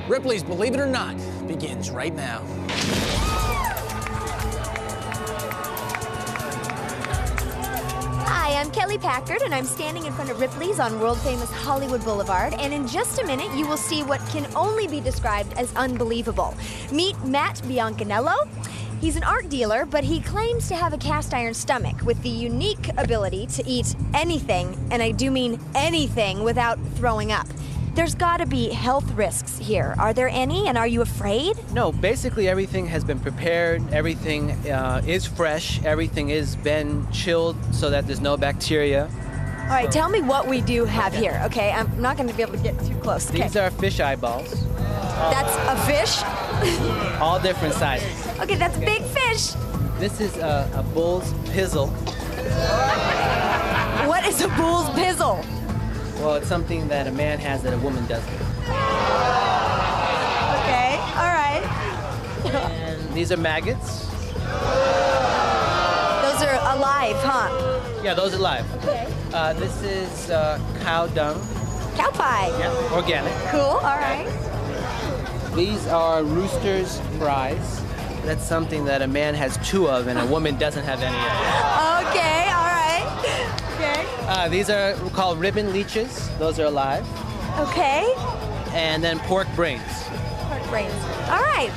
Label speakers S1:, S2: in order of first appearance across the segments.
S1: Ripley's Believe It or Not begins right now.
S2: Hi, I'm Kelly Packard, and I'm standing in front of Ripley's on world-famous Hollywood Boulevard, and in just a minute, you will see what can only be described as unbelievable. Meet Matt Biancanello. He's an art dealer, but he claims to have a cast-iron stomach with the unique ability to eat anything, and I do mean anything, without throwing up. There's gotta be health risks here. Are there any, and are you afraid?
S3: No, basically everything has been prepared, everything is fresh, everything is been chilled so that there's no bacteria.
S2: All right, tell me what we do have here, okay? I'm not gonna be able to get too close.
S3: These are fish eyeballs.
S2: That's a fish?
S3: All different sizes.
S2: Okay, that's a big fish.
S3: This is a bull's pizzle.
S2: What is a bull's pizzle?
S3: Well, it's something that a man has that a woman doesn't.
S2: Okay, all right.
S3: And these are maggots.
S2: Those are alive, huh?
S3: Yeah, those are live.
S2: Okay.
S3: This is cow dung.
S2: Cow pie.
S3: Yeah, organic.
S2: Cool, all right.
S3: These are rooster's fries. That's something that a man has 2 of and a woman doesn't have any of.
S2: Okay, all right. Okay.
S3: These are called ribbon leeches. Those are alive.
S2: Okay.
S3: And then pork brains.
S2: Pork brains. All right.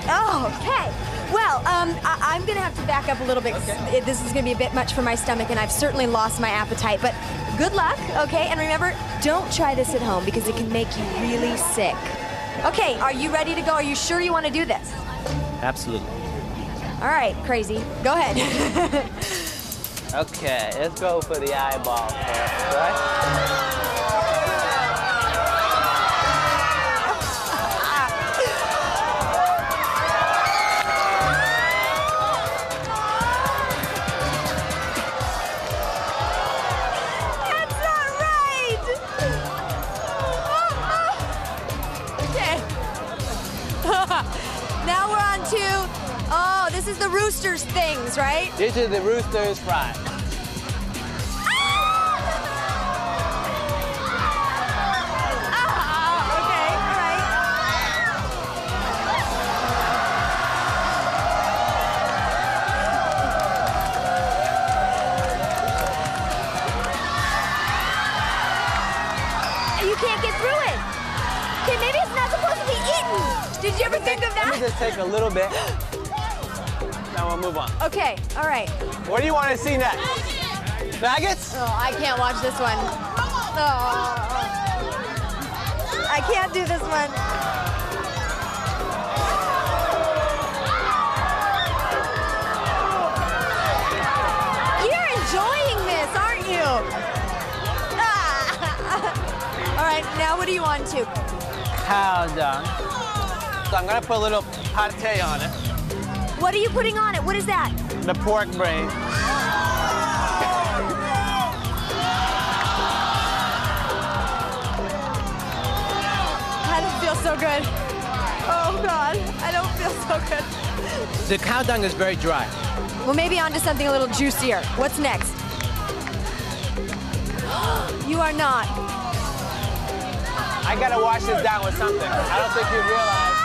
S2: Oh, okay. Well, I'm going to have to back up a little bit.
S3: Okay.
S2: This is going to be a bit much for my stomach, and I've certainly lost my appetite. But good luck, okay? And remember, don't try this at home because it can make you really sick. Okay, are you ready to go? Are you sure you want to do this?
S3: Absolutely.
S2: All right, crazy. Go ahead.
S3: Okay, let's go for the eyeball first, right?
S2: That's not right! Okay. Now we're on to, oh, this is the rooster's things, right?
S3: These are the rooster's fries.
S2: You can't get through it. Okay, maybe it's not supposed to be eaten. Did you ever think of
S3: Let me
S2: that?
S3: just take a little bit. Now we'll move on.
S2: Okay, all right.
S3: What do you want to see next? Maggots?
S2: Oh, I can't watch this one. Oh, I can't do this one. You're enjoying this, aren't you? All right, now what do you want to?
S3: Cow dung. So I'm gonna put a little pate on it.
S2: What are you putting on it? What is that?
S3: The pork brain.
S2: I don't feel so good. Oh God, I don't feel so good.
S3: The cow dung is very dry.
S2: Well, maybe onto something a little juicier. What's next? You are not.
S3: I gotta wash this down with something. I don't think you realize.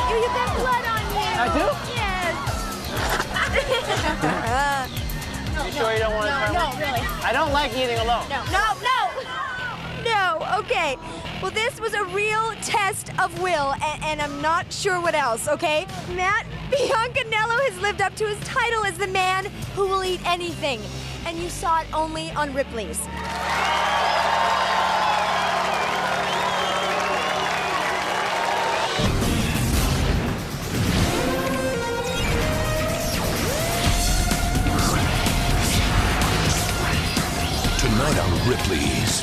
S2: You got blood on you.
S3: I do?
S2: Yes.
S3: You sure you don't want to try
S2: No,
S3: one?
S2: really.
S3: I don't like eating alone.
S2: No. Okay. Well, this was a real test of will, and I'm not sure what else, okay? Matt Biancanello has lived up to his title as the man who will eat anything, and you saw it only on Ripley's.
S4: Tonight on Ripley's,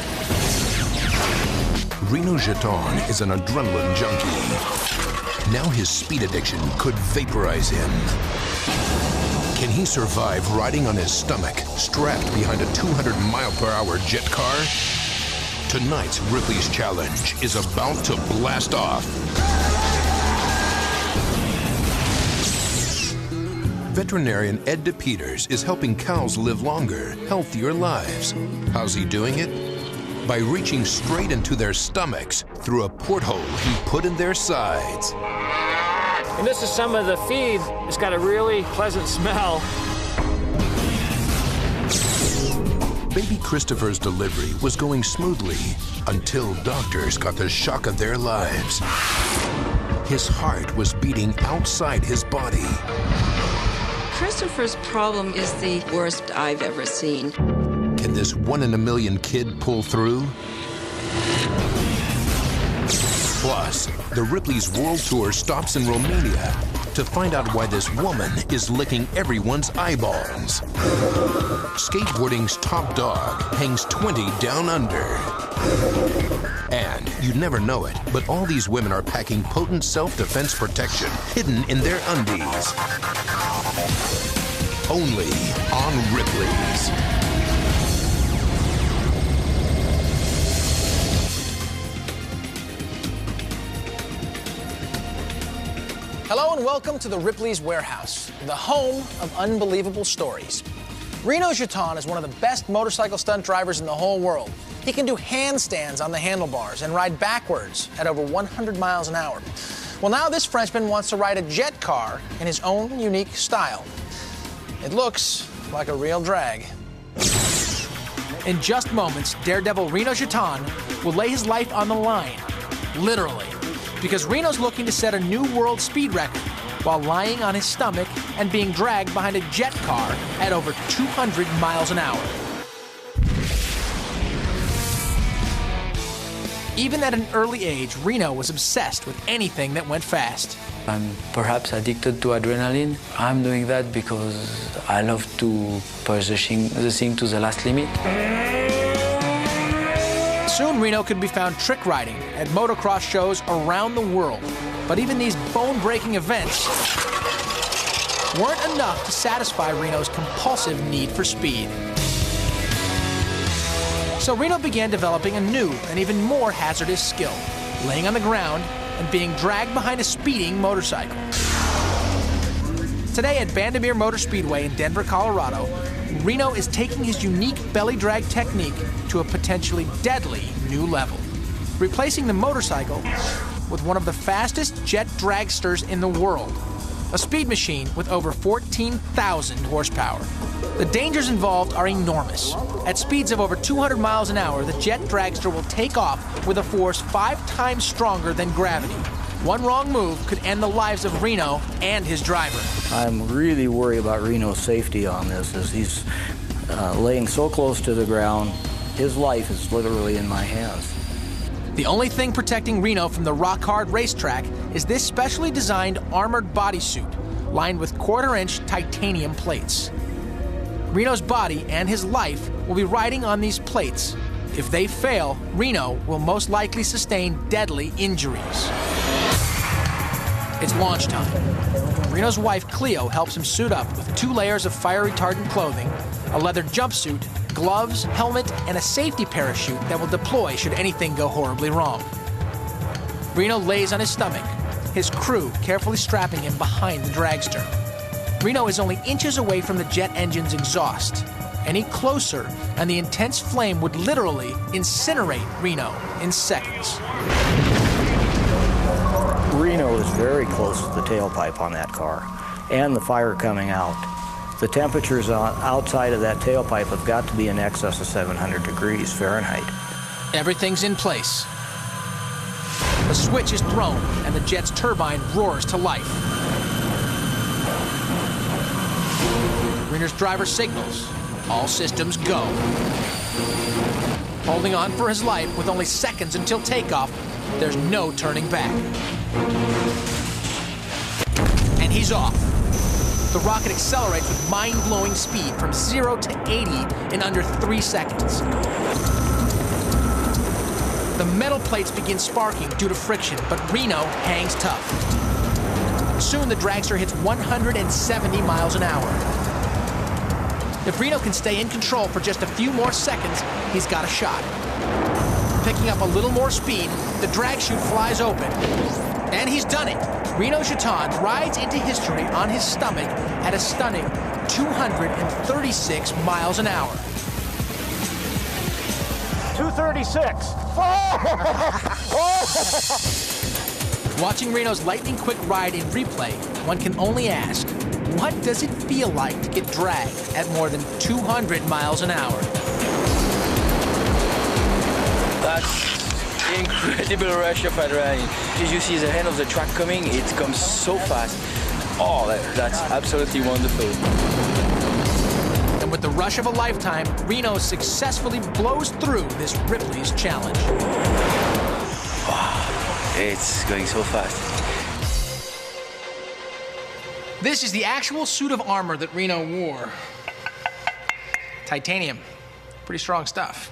S4: Reno Jeton is an adrenaline junkie. Now his speed addiction could vaporize him. Can he survive riding on his stomach, strapped behind a 200-mile-per-hour jet car? Tonight's Ripley's challenge is about to blast off. Veterinarian Ed DePeters is helping cows live longer, healthier lives. How's he doing it? By reaching straight into their stomachs through a porthole he put in their sides.
S5: And this is some of the feed. It's got a really pleasant smell.
S4: Baby Christopher's delivery was going smoothly until doctors got the shock of their lives. His heart was beating outside his body.
S6: Christopher's problem is the worst I've ever seen.
S4: Can this 1 in a million kid pull through? Plus, the Ripley's World Tour stops in Romania to find out why this woman is licking everyone's eyeballs. Skateboarding's top dog hangs 20 down under. And you'd never know it, but all these women are packing potent self-defense protection hidden in their undies. Only on Ripley's.
S1: Hello and welcome to the Ripley's Warehouse, the home of unbelievable stories. Reno Jeton is one of the best motorcycle stunt drivers in the whole world. He can do handstands on the handlebars and ride backwards at over 100 miles an hour. Well, now this Frenchman wants to ride a jet car in his own unique style. It looks like a real drag. In just moments, daredevil Reno Jeton will lay his life on the line, literally, because Reno's looking to set a new world speed record while lying on his stomach and being dragged behind a jet car at over 200 miles an hour. Even at an early age, Reno was obsessed with anything that went fast.
S7: I'm perhaps addicted to adrenaline. I'm doing that because I love to push the thing to the last limit.
S1: Soon Reno could be found trick riding at motocross shows around the world. But even these bone-breaking events weren't enough to satisfy Reno's compulsive need for speed. So Reno began developing a new and even more hazardous skill, laying on the ground and being dragged behind a speeding motorcycle. Today at Bandimere Motor Speedway in Denver, Colorado, Reno is taking his unique belly drag technique to a potentially deadly new level, replacing the motorcycle with one of the fastest jet dragsters in the world, a speed machine with over 14,000 horsepower. The dangers involved are enormous. At speeds of over 200 miles an hour, the jet dragster will take off with a force 5 times stronger than gravity. One wrong move could end the lives of Reno and his driver.
S8: I'm really worried about Reno's safety on this, as he's laying so close to the ground. His life is literally in my hands.
S1: The only thing protecting Reno from the rock-hard racetrack is this specially designed armored bodysuit, lined with quarter-inch titanium plates. Reno's body and his life will be riding on these plates. If they fail, Reno will most likely sustain deadly injuries. It's launch time. Reno's wife, Cleo, helps him suit up with 2 layers of fire-retardant clothing, a leather jumpsuit, gloves, helmet, and a safety parachute that will deploy should anything go horribly wrong. Reno lays on his stomach, his crew carefully strapping him behind the dragster. Reno is only inches away from the jet engine's exhaust. Any closer, and the intense flame would literally incinerate Reno in seconds.
S8: Reno is very close to the tailpipe on that car, and the fire coming out. The temperatures outside of that tailpipe have got to be in excess of 700 degrees Fahrenheit.
S1: Everything's in place. The switch is thrown, and the jet's turbine roars to life. Reno's driver signals. All systems go. Holding on for his life with only seconds until takeoff, there's no turning back. And he's off. The rocket accelerates with mind-blowing speed from 0 to 80 in under 3 seconds. The metal plates begin sparking due to friction, but Reno hangs tough. Soon the dragster hits 170 miles an hour. If Reno can stay in control for just a few more seconds, he's got a shot. Picking up a little more speed, the drag chute flies open. And he's done it. Reno Chaton rides into history on his stomach at a stunning 236 miles an hour.
S5: 236.
S1: Watching Reno's lightning-quick ride in replay, one can only ask, what does it feel like to get dragged at more than 200 miles an hour?
S7: That's incredible rush of adrenaline. As you see the end of the track coming, it comes so fast. Oh, that's absolutely wonderful.
S1: And with the rush of a lifetime, Reno successfully blows through this Ripley's challenge.
S7: Wow, it's going so fast.
S1: This is the actual suit of armor that Reno wore. Titanium. Pretty strong stuff.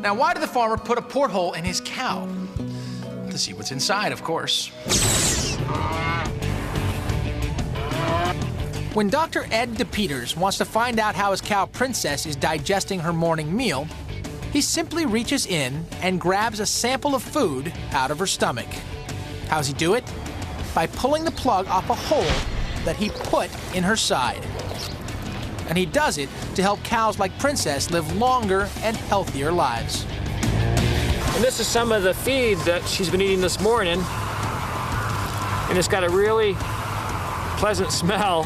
S1: Now, why did the farmer put a porthole in his cow? To see what's inside, of course. When Dr. Ed DePeters wants to find out how his cow Princess is digesting her morning meal, he simply reaches in and grabs a sample of food out of her stomach. How's he do it? By pulling the plug off a hole that he put in her side. And he does it to help cows like Princess live longer and healthier lives.
S5: And this is some of the feed that she's been eating this morning. And it's got a really pleasant smell.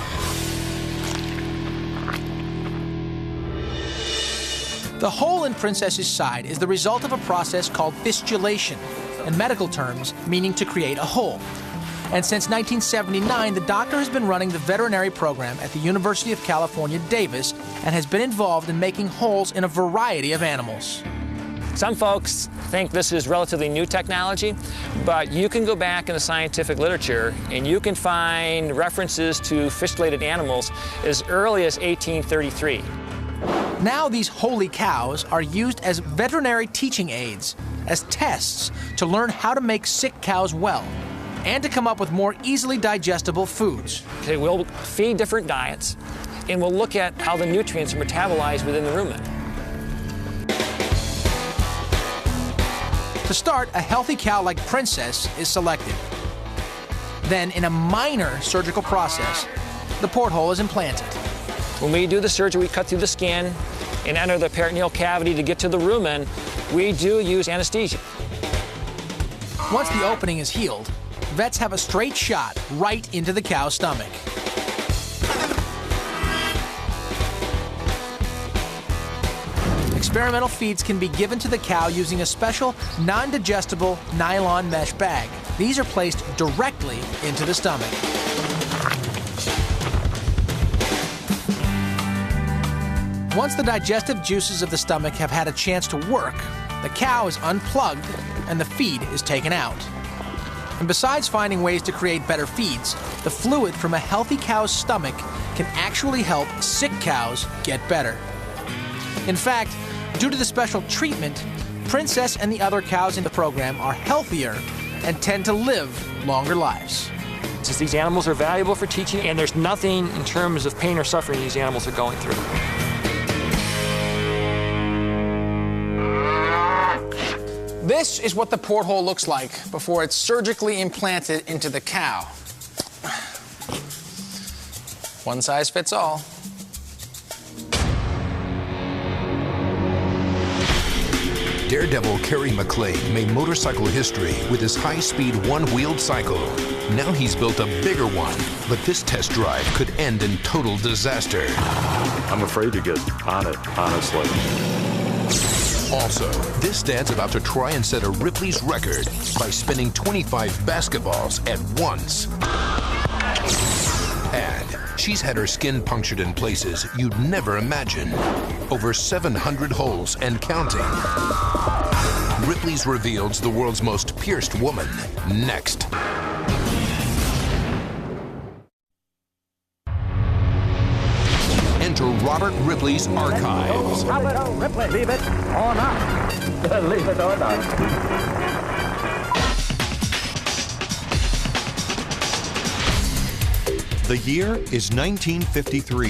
S1: The hole in Princess's side is the result of a process called fistulation, in medical terms, meaning to create a hole. And since 1979, the doctor has been running the veterinary program at the University of California, Davis, and has been involved in making holes in a variety of animals.
S5: Some folks think this is relatively new technology, but you can go back in the scientific literature and you can find references to fistulated animals as early as 1833.
S1: Now these holy cows are used as veterinary teaching aids, as tests to learn how to make sick cows well, and to come up with more easily digestible foods.
S5: Okay, we'll feed different diets, and we'll look at how the nutrients are metabolized within the rumen.
S1: To start, a healthy cow like Princess is selected. Then, in a minor surgical process, the porthole is implanted.
S5: When we do the surgery, we cut through the skin and enter the peritoneal cavity to get to the rumen. We do use anesthesia.
S1: Once the opening is healed, vets have a straight shot right into the cow's stomach. Experimental feeds can be given to the cow using a special non-digestible nylon mesh bag. These are placed directly into the stomach. Once the digestive juices of the stomach have had a chance to work, the cow is unplugged and the feed is taken out. And besides finding ways to create better feeds, the fluid from a healthy cow's stomach can actually help sick cows get better. In fact, due to the special treatment, Princess and the other cows in the program are healthier and tend to live longer lives.
S5: Since these animals are valuable for teaching, and there's nothing in terms of pain or suffering these animals are going through.
S1: This is what the porthole looks like before it's surgically implanted into the cow. One size fits all.
S4: Daredevil Kerry McClade made motorcycle history with his high-speed one-wheeled cycle. Now he's built a bigger one, but this test drive could end in total disaster.
S9: I'm afraid to get on it, honestly.
S4: Also, this dad's about to try and set a Ripley's record by spinning 25 basketballs at once. And she's had her skin punctured in places you'd never imagine. Over 700 holes and counting. Ripley's reveals the world's most pierced woman next. Enter Robert Ripley's archives.
S10: Robert Ripley, leave it or not. Leave it or not.
S11: The year is 1953.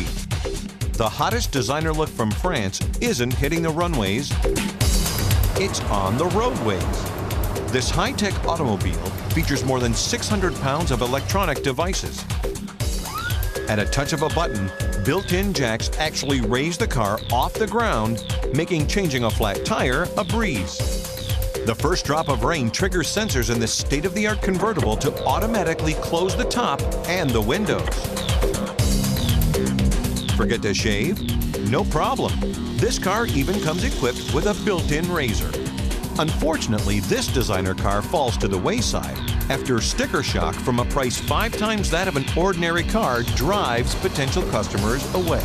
S11: The hottest designer look from France isn't hitting the runways, it's on the roadways. This high-tech automobile features more than 600 pounds of electronic devices. At a touch of a button, built-in jacks actually raise the car off the ground, making changing a flat tire a breeze. The first drop of rain triggers sensors in this state-of-the-art convertible to automatically close the top and the windows. Forget to shave? No problem. This car even comes equipped with a built-in razor. Unfortunately, this designer car falls to the wayside after sticker shock from a price 5 times that of an ordinary car drives potential customers away.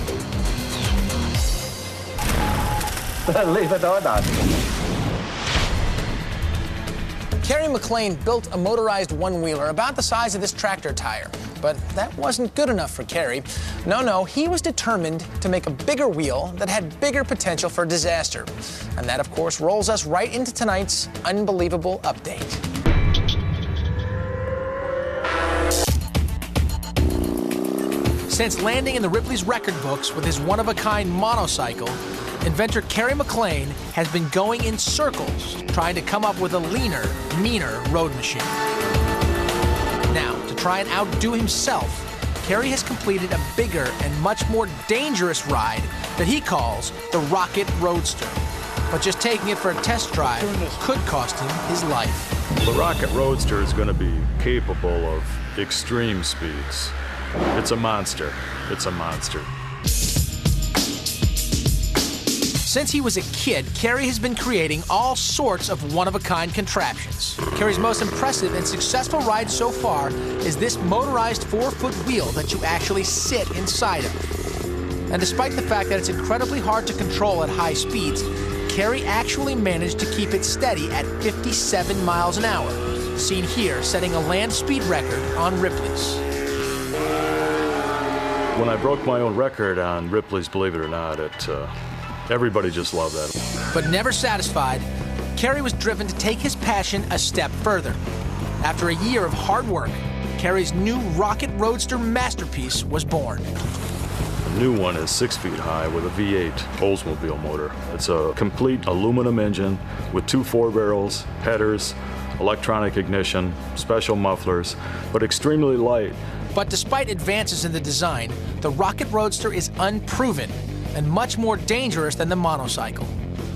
S10: Leave it on that.
S1: Kerry McLean built a motorized one-wheeler about the size of this tractor tire. But that wasn't good enough for Kerry. No, he was determined to make a bigger wheel that had bigger potential for disaster. And that, of course, rolls us right into tonight's unbelievable update. Since landing in the Ripley's record books with his one-of-a-kind monocycle, inventor Kerry McLean has been going in circles trying to come up with a leaner, meaner road machine. Now, to try and outdo himself, Kerry has completed a bigger and much more dangerous ride that he calls the Rocket Roadster. But just taking it for a test drive could cost him his life.
S9: The Rocket Roadster is going to be capable of extreme speeds. It's a monster. It's a monster.
S1: Since he was a kid, Kerry has been creating all sorts of one-of-a-kind contraptions. Kerry's most impressive and successful ride so far is this motorized 4-foot wheel that you actually sit inside of. And despite the fact that it's incredibly hard to control at high speeds, Kerry actually managed to keep it steady at 57 miles an hour, seen here setting a land speed record on Ripley's.
S9: When I broke my own record on Ripley's, believe it or not, everybody just loved that.
S1: But never satisfied, Kerry was driven to take his passion a step further. After a year of hard work, Kerry's new Rocket Roadster masterpiece was born.
S9: The new one is 6 feet high with a V8 Oldsmobile motor. It's a complete aluminum engine with 2 4-barrels, headers, electronic ignition, special mufflers, but extremely light.
S1: But despite advances in the design, the Rocket Roadster is unproven and much more dangerous than the monocycle.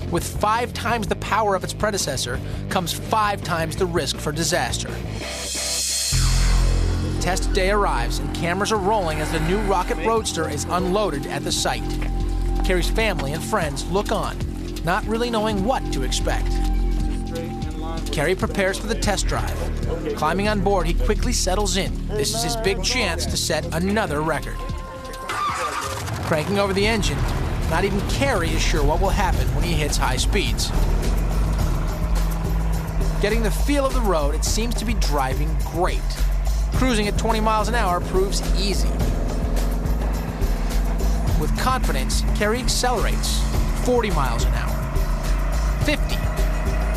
S1: With 5 times the power of its predecessor comes 5 times the risk for disaster. Test day arrives and cameras are rolling as the new Rocket Roadster is unloaded at the site. Kerry's family and friends look on, not really knowing what to expect. Kerry prepares for the test drive. Climbing on board, he quickly settles in. This is his big chance to set another record. Cranking over the engine, not even Kerry is sure what will happen when he hits high speeds. Getting the feel of the road, it seems to be driving great. Cruising at 20 miles an hour proves easy. With confidence, Kerry accelerates 40 miles an hour. 50.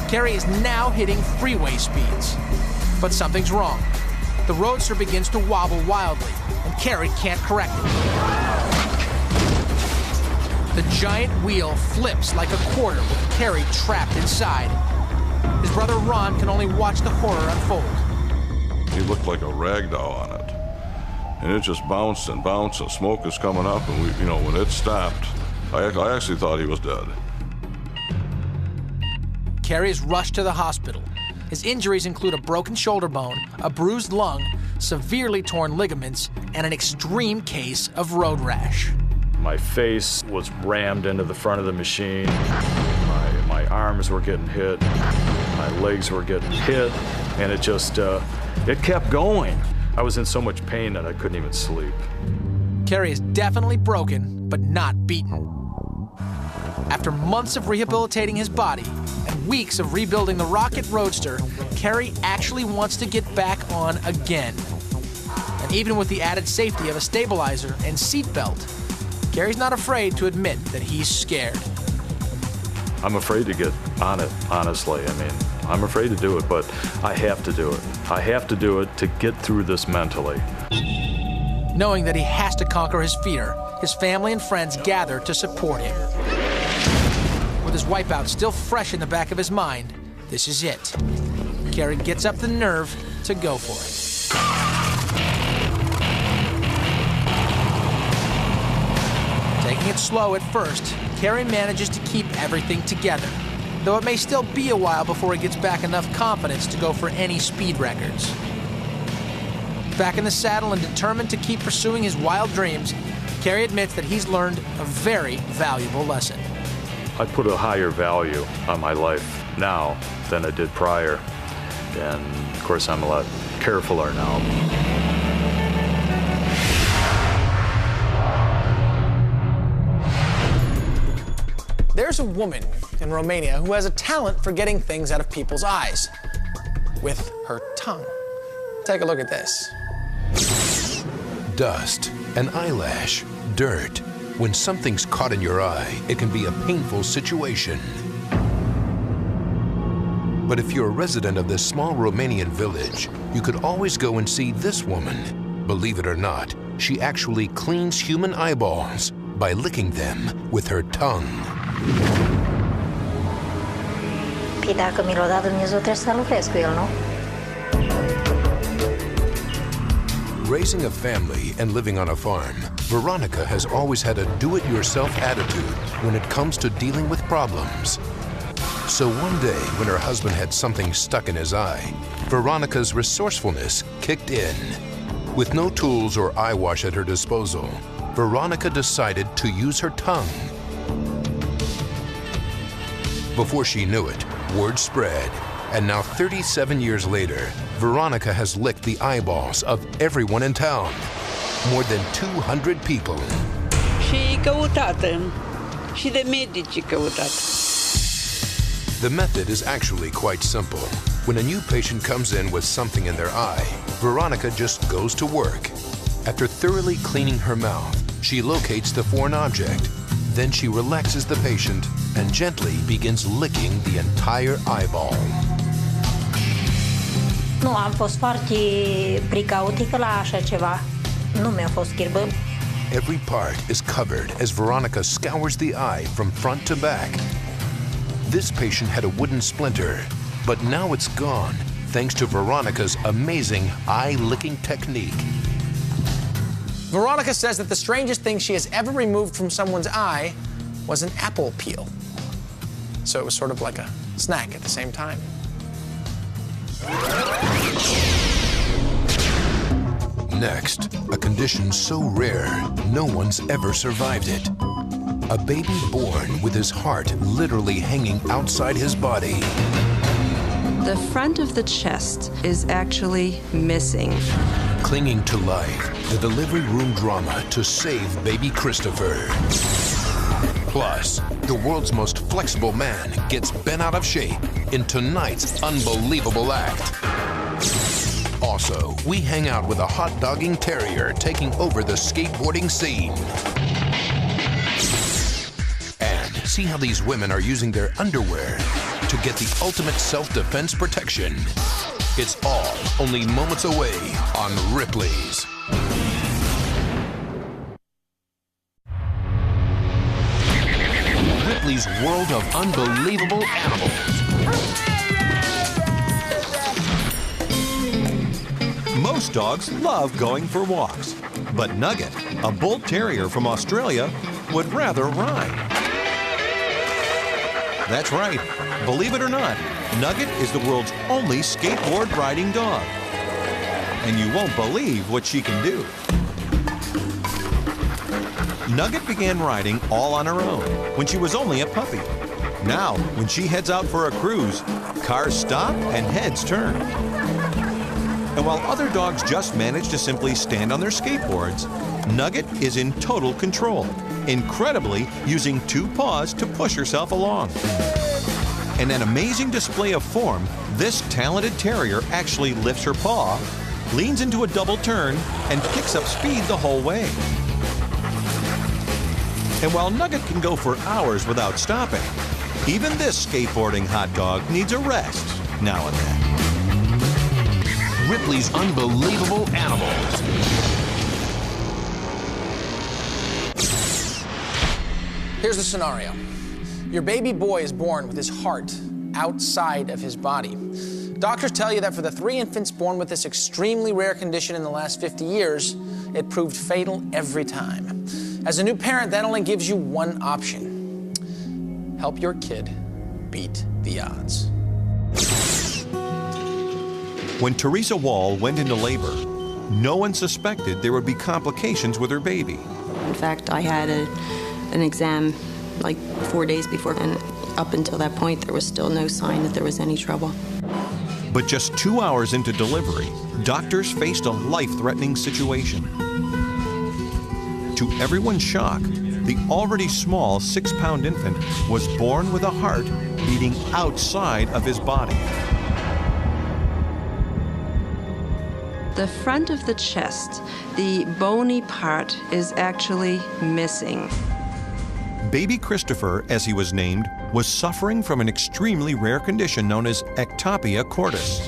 S1: Kerry is now hitting freeway speeds. But something's wrong. The Roadster begins to wobble wildly, and Kerry can't correct it. The giant wheel flips like a quarter with Kerry trapped inside. His brother Ron can only watch the horror unfold.
S12: He looked like a rag doll on it. And it just bounced and bounced, and smoke was coming up, and when it stopped, I actually thought he was dead.
S1: Kerry is rushed to the hospital. His injuries include a broken shoulder bone, a bruised lung, severely torn ligaments, and an extreme case of road rash.
S9: My face was rammed into the front of the machine. My arms were getting hit. My legs were getting hit. And it just, it kept going. I was in so much pain that I couldn't even sleep.
S1: Kerry is definitely broken, but not beaten. After months of rehabilitating his body and weeks of rebuilding the Rocket Roadster, Kerry actually wants to get back on again. And even with the added safety of a stabilizer and seatbelt, Kerry's not afraid to admit that he's scared.
S9: I'm afraid to get on it, honestly. I mean, I'm afraid to do it, but I have to do it. I have to do it to get through this mentally.
S1: Knowing that he has to conquer his fear, his family and friends gather to support him. With his wipeout still fresh in the back of his mind, this is it. Kerry gets up the nerve to go for it. Taking it slow at first, Karya manages to keep everything together, though it may still be a while before he gets back enough confidence to go for any speed records. Back in the saddle and determined to keep pursuing his wild dreams, Karya admits that he's learned a very valuable lesson.
S9: I put a higher value on my life now than I did prior, and of course I'm a lot carefuler now.
S1: There's a woman in Romania who has a talent for getting things out of people's eyes with her tongue. Take a look at this.
S4: Dust, an eyelash, dirt. When something's caught in your eye, it can be a painful situation. But if you're a resident of this small Romanian village, you could always go and see this woman. Believe it or not, she actually cleans human eyeballs by licking them with her tongue.
S13: Păi dacă mi l-a dat Dumnezeu, trebuie să lucrez cu el, nu?
S4: Raising a family and living on a farm, Veronica has always had a do-it-yourself attitude when it comes to dealing with problems. So one day, when her husband had something stuck in his eye, Veronica's resourcefulness kicked in. With no tools or eye wash at her disposal, Veronica decided to use her tongue. Before she knew it, word spread, and now 37 years later, Veronica has licked the eyeballs of everyone in town. More than 200 people.
S14: Și căutată, și de medici căutată.
S4: The method is actually quite simple. When a new patient comes in with something in their eye, Veronica just goes to work. After thoroughly cleaning her mouth, she locates the foreign object. Then she relaxes the patient and gently begins licking the entire eyeball.
S13: Nu, am fost foarte precautică la așa ceva. Nu mi-a fost chirbă.
S4: Every part is covered as Veronica scours the eye from front to back. This patient had a wooden splinter, but now it's gone thanks to Veronica's amazing eye-licking technique.
S1: Veronica says that the strangest thing she has ever removed from someone's eye was an apple peel. So it was sort of like a snack at the same time.
S4: Next, a condition so rare, no one's ever survived it. A baby born with his heart literally hanging outside his body.
S6: The front of the chest is actually missing.
S4: Clinging to life, the delivery room drama to save baby Christopher. Plus, the world's most flexible man gets bent out of shape in tonight's unbelievable act. Also, we hang out with a hot-dogging terrier taking over the skateboarding scene. And see how these women are using their underwear to get the ultimate self-defense protection. It's all only moments away on Ripley's. Ripley's world of unbelievable animals.
S11: Most dogs love going for walks, but Nugget, a bull terrier from Australia, would rather ride. That's right. Believe it or not, Nugget is the world's only skateboard riding dog. And you won't believe what she can do. Nugget began riding all on her own when she was only a puppy. Now, when she heads out for a cruise, cars stop and heads turn. And while other dogs just manage to simply stand on their skateboards, Nugget is in total control, incredibly using two paws to push herself along. In an amazing display of form, this talented terrier actually lifts her paw, leans into a double turn, and picks up speed the whole way. And while Nugget can go for hours without stopping, even this skateboarding hot dog needs a rest now and then.
S4: Ripley's unbelievable animals.
S1: Here's the scenario. Your baby boy is born with his heart outside of his body. Doctors tell you that for the 3 infants born with this extremely rare condition in the last 50 years, it proved fatal every time. As a new parent, that only gives you one option: help your kid beat the odds.
S11: When Teresa Wall went into labor, no one suspected there would be complications with her baby.
S6: In fact, I had an exam like 4 days before, and up until that point, there was still no sign that there was any trouble.
S11: But just 2 hours into delivery, doctors faced a life-threatening situation. To everyone's shock, the already small 6-pound infant was born with a heart beating outside of his body.
S6: The front of the chest, the bony part, is actually missing.
S11: Baby Christopher, as he was named, was suffering from an extremely rare condition known as ectopia cordis.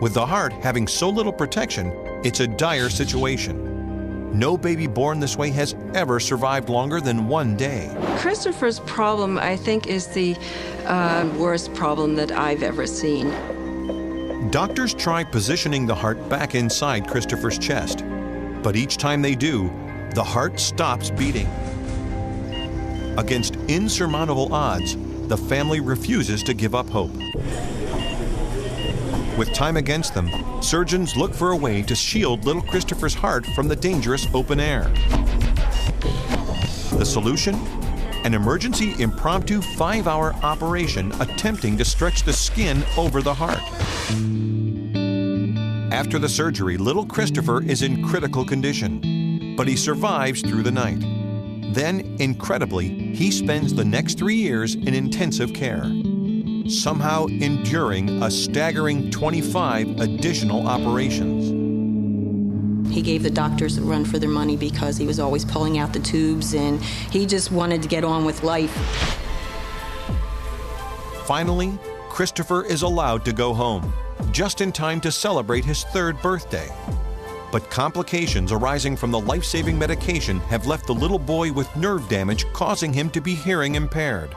S11: With the heart having so little protection, it's a dire situation. No baby born this way has ever survived longer than 1 day.
S6: Christopher's problem, I think, is the worst problem that I've ever seen.
S11: Doctors try positioning the heart back inside Christopher's chest, but each time they do, the heart stops beating. Against insurmountable odds, the family refuses to give up hope. With time against them, surgeons look for a way to shield little Christopher's heart from the dangerous open air. The solution? An emergency impromptu 5-hour operation attempting to stretch the skin over the heart. After the surgery, little Christopher is in critical condition, but he survives through the night. Then, incredibly, he spends the next 3 years in intensive care, somehow enduring a staggering 25 additional operations.
S6: He gave the doctors a run for their money because he was always pulling out the tubes, and he just wanted to get on with life.
S11: Finally, Christopher is allowed to go home, just in time to celebrate his 3rd birthday. But complications arising from the life-saving medication have left the little boy with nerve damage, causing him to be hearing impaired.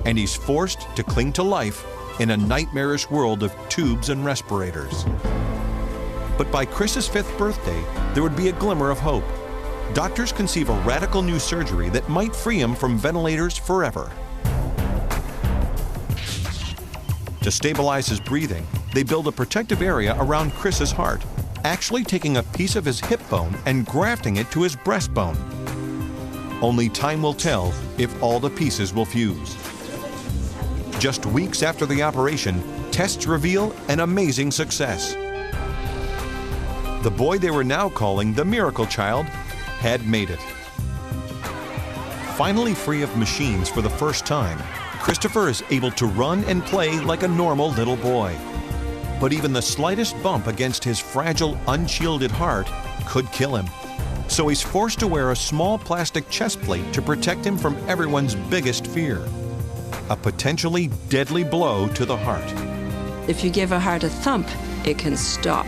S11: And he's forced to cling to life in a nightmarish world of tubes and respirators. But by Chris's 5th birthday, there would be a glimmer of hope. Doctors conceive a radical new surgery that might free him from ventilators forever. To stabilize his breathing, they build a protective area around Chris's heart, actually taking a piece of his hip bone and grafting it to his breastbone. Only time will tell if all the pieces will fuse. Just weeks after the operation, tests reveal an amazing success. The boy they were now calling the Miracle Child had made it. Finally free of machines for the first time, Christopher is able to run and play like a normal little boy. But even the slightest bump against his fragile, unshielded heart could kill him. So he's forced to wear a small plastic chest plate to protect him from everyone's biggest fear: a potentially deadly blow to the heart.
S6: If you give a heart a thump, it can stop.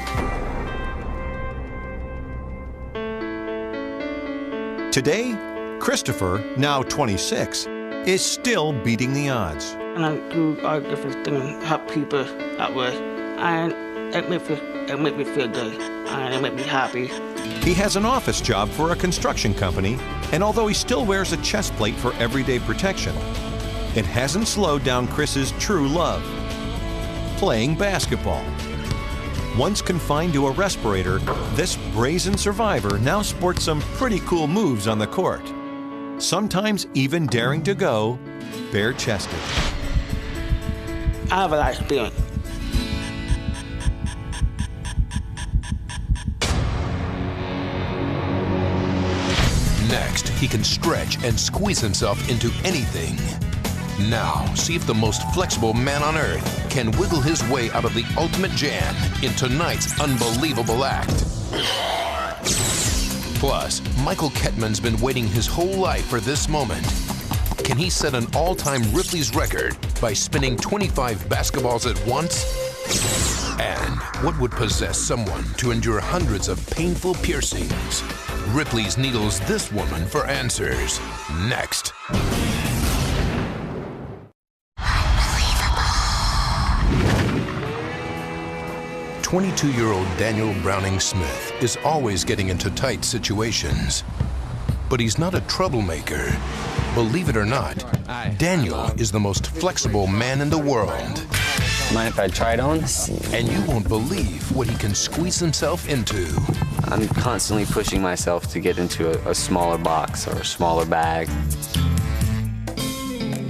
S11: Today, Christopher, now 26, is still beating the odds.
S15: And I do all different things, help people at work, and it makes me feel good, and it makes me happy.
S11: He has an office job for a construction company, and although he still wears a chest plate for everyday protection, it hasn't slowed down Chris's true love: playing basketball. Once confined to a respirator, this brazen survivor now sports some pretty cool moves on the court, sometimes even daring to go bare-chested.
S15: I have a lot of experience.
S4: Next, he can stretch and squeeze himself into anything. Now, see if the most flexible man on earth can wiggle his way out of the ultimate jam in tonight's unbelievable act. Plus, Michael Kettman's been waiting his whole life for this moment. Can he set an all-time Ripley's record by spinning 25 basketballs at once? And what would possess someone to endure hundreds of painful piercings? Ripley's needles this woman for answers. Next. 22-year-old Daniel Browning Smith is always getting into tight situations. But he's not a troublemaker. Believe it or not, Daniel is the most flexible man in the world.
S16: Mind if I try it on?
S4: And you won't believe what he can squeeze himself into.
S16: I'm constantly pushing myself to get into a smaller box or a smaller bag.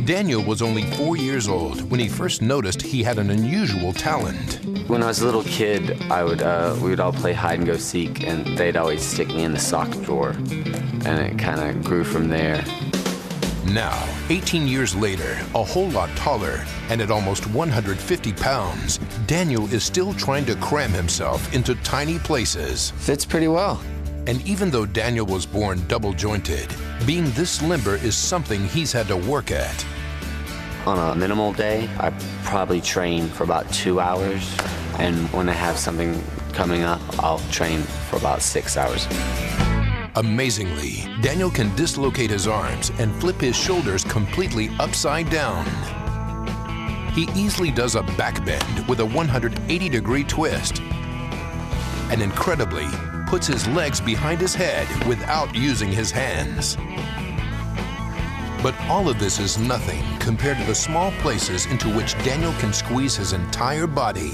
S4: Daniel was only 4 years old when he first noticed he had an unusual talent.
S16: When I was a little kid, we would all play hide and go seek, and they'd always stick me in the sock drawer, and it kind of grew from there.
S4: Now, 18 years later, a whole lot taller, and at almost 150 pounds, Daniel is still trying to cram himself into tiny places.
S16: Fits pretty well.
S4: And even though Daniel was born double-jointed, being this limber is something he's had to work at.
S16: On a minimal day, I probably train for about 2 hours, and when I have something coming up, I'll train for about 6 hours.
S4: Amazingly, Daniel can dislocate his arms and flip his shoulders completely upside down. He easily does a back bend with a 180-degree twist. And incredibly, puts his legs behind his head without using his hands. But all of this is nothing compared to the small places into which Daniel can squeeze his entire body.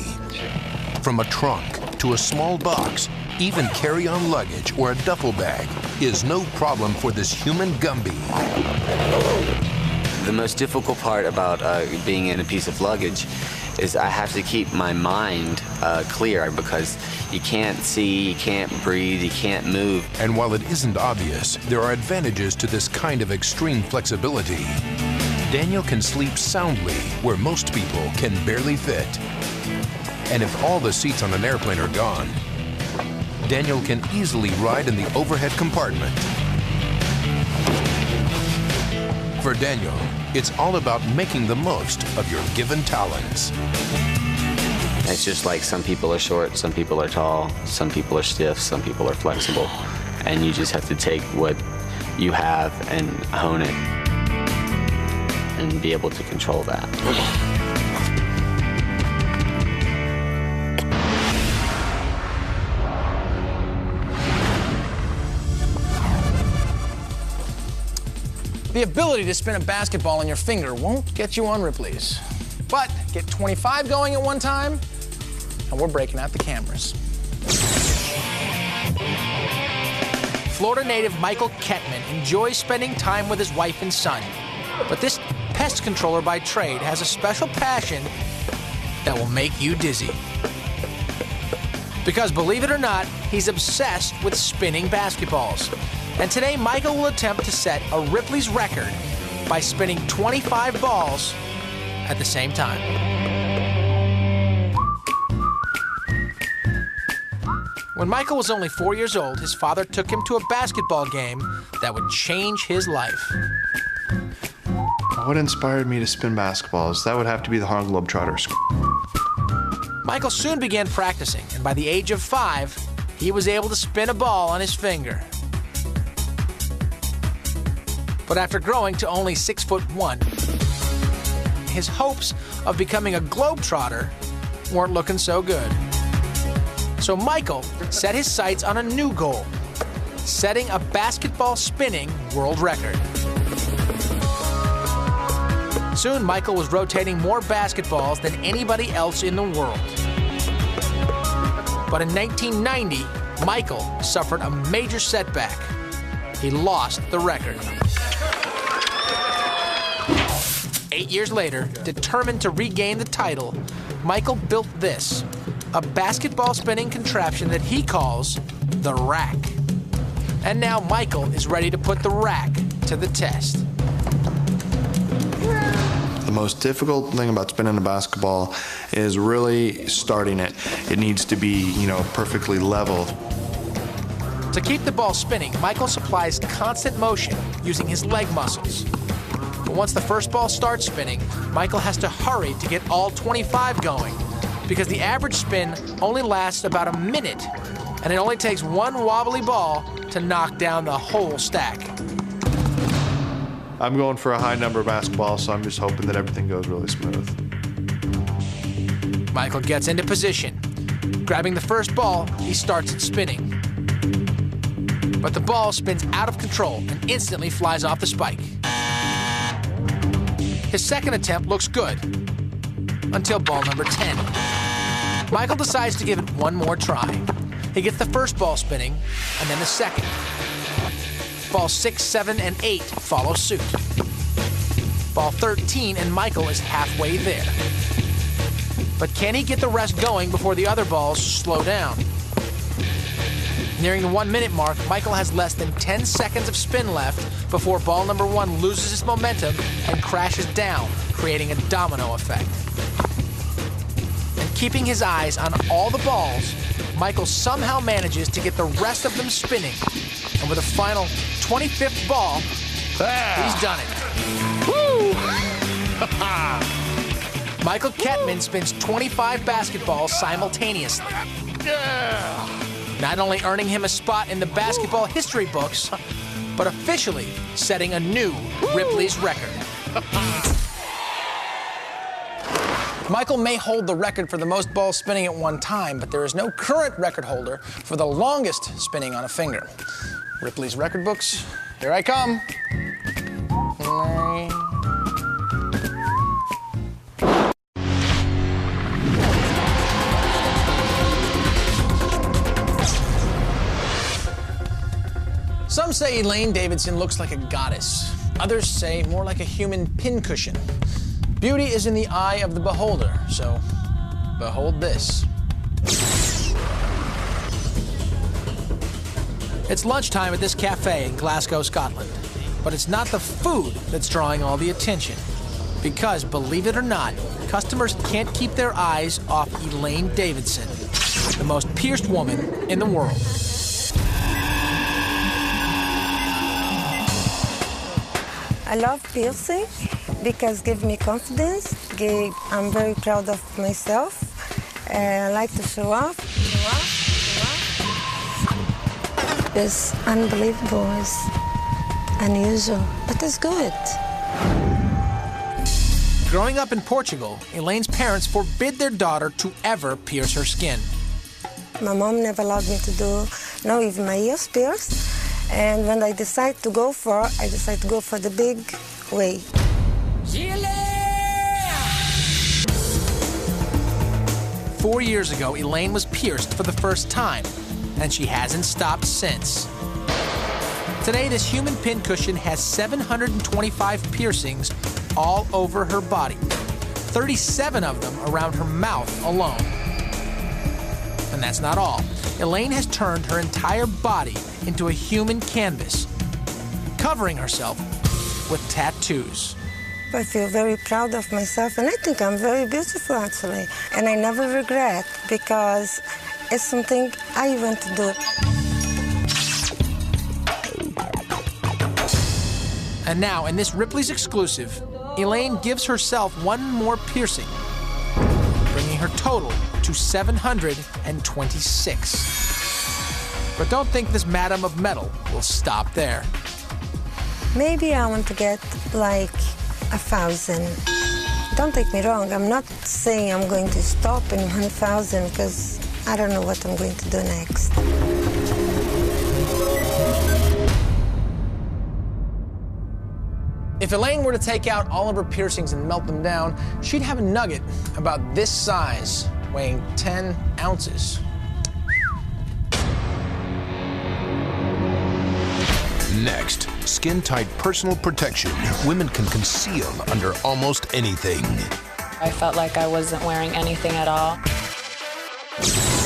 S4: From a trunk to a small box, even carry-on luggage or a duffel bag is no problem for this human Gumby.
S16: The most difficult part about being in a piece of luggage is I have to keep my mind clear, because you can't see, you can't breathe, you can't move.
S4: And while it isn't obvious, there are advantages to this kind of extreme flexibility. Daniel can sleep soundly where most people can barely fit. And if all the seats on an airplane are gone, Daniel can easily ride in the overhead compartment. For Daniel, it's all about making the most of your given talents.
S16: It's just like some people are short, some people are tall, some people are stiff, some people are flexible. And you just have to take what you have and hone it and be able to control that.
S1: The ability to spin a basketball on your finger won't get you on Ripley's. But get 25 going at one time, and we're breaking out the cameras. Florida native Michael Kettman enjoys spending time with his wife and son. But this pest controller by trade has a special passion that will make you dizzy. Because believe it or not, he's obsessed with spinning basketballs. And today, Michael will attempt to set a Ripley's record by spinning 25 balls at the same time. When Michael was only 4 years old, his father took him to a basketball game that would change his life.
S17: What inspired me to spin basketballs? That would have to be the Harlem Globetrotters.
S1: Michael soon began practicing, and by the age of 5, he was able to spin a ball on his finger. But after growing to only 6'1", his hopes of becoming a globetrotter weren't looking so good. So Michael set his sights on a new goal, setting a basketball spinning world record. Soon, Michael was rotating more basketballs than anybody else in the world. But in 1990, Michael suffered a major setback. He lost the record. 8 years later, determined to regain the title, Michael built this, a basketball spinning contraption that he calls the rack. And now Michael is ready to put the rack to the test.
S17: The most difficult thing about spinning a basketball is really starting it. It needs to be, perfectly level.
S1: To keep the ball spinning, Michael supplies constant motion using his leg muscles. But once the first ball starts spinning, Michael has to hurry to get all 25 going, because the average spin only lasts about a minute, and it only takes one wobbly ball to knock down the whole stack.
S17: I'm going for a high number of basketballs, so I'm just hoping that everything goes really smooth.
S1: Michael gets into position, Grabbing the first ball, he starts it spinning. But the ball spins out of control and instantly flies off the spike. His second attempt looks good, until ball number 10. Michael decides to give it one more try. He gets the first ball spinning, and then the second. Ball 6, 7, and 8 follow suit. Ball 13, and Michael is halfway there. But can he get the rest going before the other balls slow down? Nearing the 1 minute mark, Michael has less than 10 seconds of spin left before ball number 1 loses its momentum and crashes down, creating a domino effect. And keeping his eyes on all the balls, Michael somehow manages to get the rest of them spinning. And with a final 25th ball, he's done it. Woo! Michael Kettman spins 25 basketballs simultaneously. Not only earning him a spot in the basketball history books, but officially setting a new Ripley's record. Michael may hold the record for the most balls spinning at one time, but there is no current record holder for the longest spinning on a finger. Ripley's record books, here I come. Some say Elaine Davidson looks like a goddess. Others say more like a human pincushion. Beauty is in the eye of the beholder, so behold this. It's lunchtime at this cafe in Glasgow, Scotland. But it's not the food that's drawing all the attention. Because, believe it or not, customers can't keep their eyes off Elaine Davidson, the most pierced woman in the world.
S18: I love piercing because it gives me confidence. I'm very proud of myself. I like to show off. It's unbelievable. It's unusual, but it's good.
S1: Growing up in Portugal, Elaine's parents forbid their daughter to ever pierce her skin.
S18: My mom never allowed me to do, not even my ears pierced. And when I decide to go for the big way.
S1: 4 years ago, Elaine was pierced for the first time, and she hasn't stopped since. Today, this human pincushion has 725 piercings all over her body, 37 of them around her mouth alone. And that's not all. Elaine has turned her entire body into a human canvas, covering herself with tattoos.
S18: I feel very proud of myself, and I think I'm very beautiful, actually. And I never regret, because it's something I want to do.
S1: And now, in this Ripley's exclusive, Elaine gives herself one more piercing, bringing her total to 726. But don't think this Madam of Metal will stop there.
S18: Maybe I want to get like 1,000. Don't take me wrong, I'm not saying I'm going to stop in 1,000 because I don't know what I'm going to do next.
S1: If Elaine were to take out all of her piercings and melt them down, she'd have a nugget about this size, weighing 10 ounces.
S4: Next, skin-tight personal protection women can conceal under almost anything.
S19: I felt like I wasn't wearing anything at all.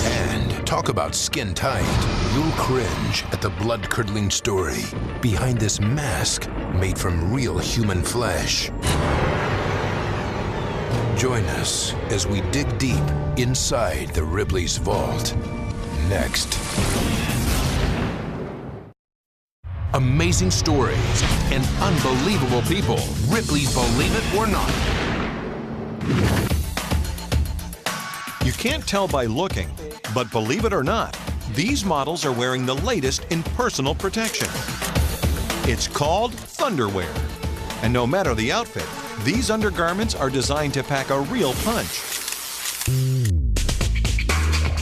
S4: And talk about skin-tight. You'll cringe at the blood-curdling story behind this mask made from real human flesh. Join us as we dig deep inside the Ripley's vault. Next. Amazing stories and unbelievable people. Ripley's Believe It or Not.
S11: You can't tell by looking, but believe it or not, these models are wearing the latest in personal protection. It's called Thunderwear. And no matter the outfit, these undergarments are designed to pack a real punch.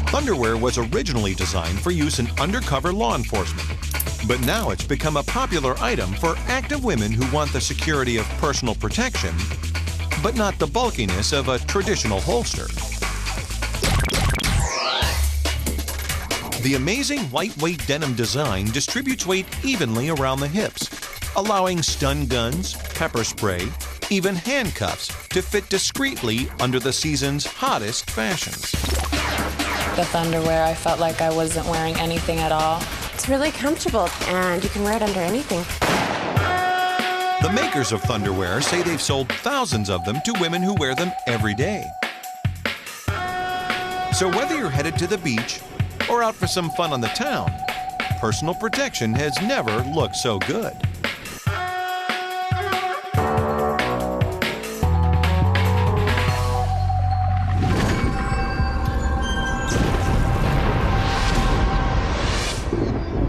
S11: Thunderwear was originally designed for use in undercover law enforcement, but now it's become a popular item for active women who want the security of personal protection, but not the bulkiness of a traditional holster. The amazing lightweight denim design distributes weight evenly around the hips, allowing stun guns, pepper spray, even handcuffs to fit discreetly under the season's hottest fashions.
S19: The Thunderwear, I felt like I wasn't wearing anything at all.
S20: It's really comfortable, and you can wear it under anything.
S11: The makers of Thunderwear say they've sold thousands of them to women who wear them every day. So whether you're headed to the beach or out for some fun on the town, personal protection has never looked so good.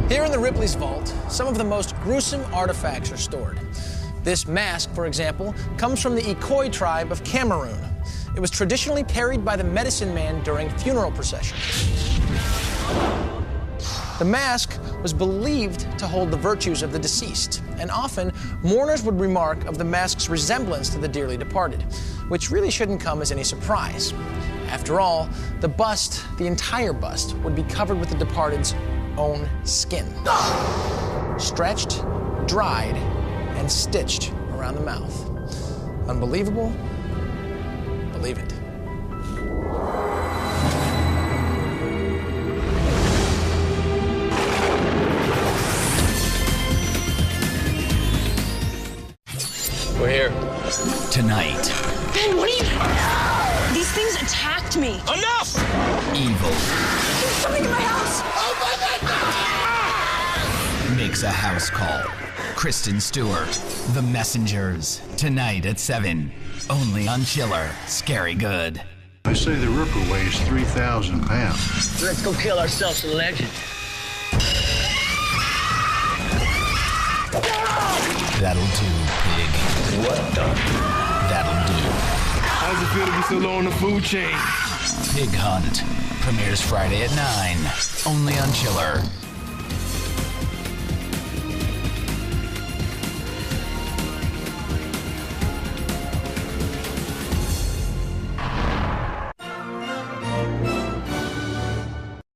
S1: Here in the Ripley's vault, some of the most gruesome artifacts are stored. This mask, for example, comes from the Ikoi tribe of Cameroon. It was traditionally carried by the medicine man during funeral processions. The mask was believed to hold the virtues of the deceased, and often mourners would remark of the mask's resemblance to the dearly departed, which really shouldn't come as any surprise. After all, the bust, the entire bust, would be covered with the departed's own skin. Stretched, dried, and stitched around the mouth. Unbelievable? Believe it.
S7: We're here.
S21: Tonight.
S22: Ben, what are you... These things attacked me.
S7: Enough!
S21: Evil.
S22: There's something in my house.
S21: Makes a house call. Kristen Stewart, The Messengers. Tonight at 7. Only on Chiller. Scary Good.
S23: I say the Ripper weighs 3,000 pounds.
S7: Let's go kill ourselves a legend.
S21: That'll do, pig.
S7: What the?
S21: That'll do.
S24: How's it feel to be so low on the food chain?
S21: Pig Hunt. Premieres Friday at 9. Only on Chiller.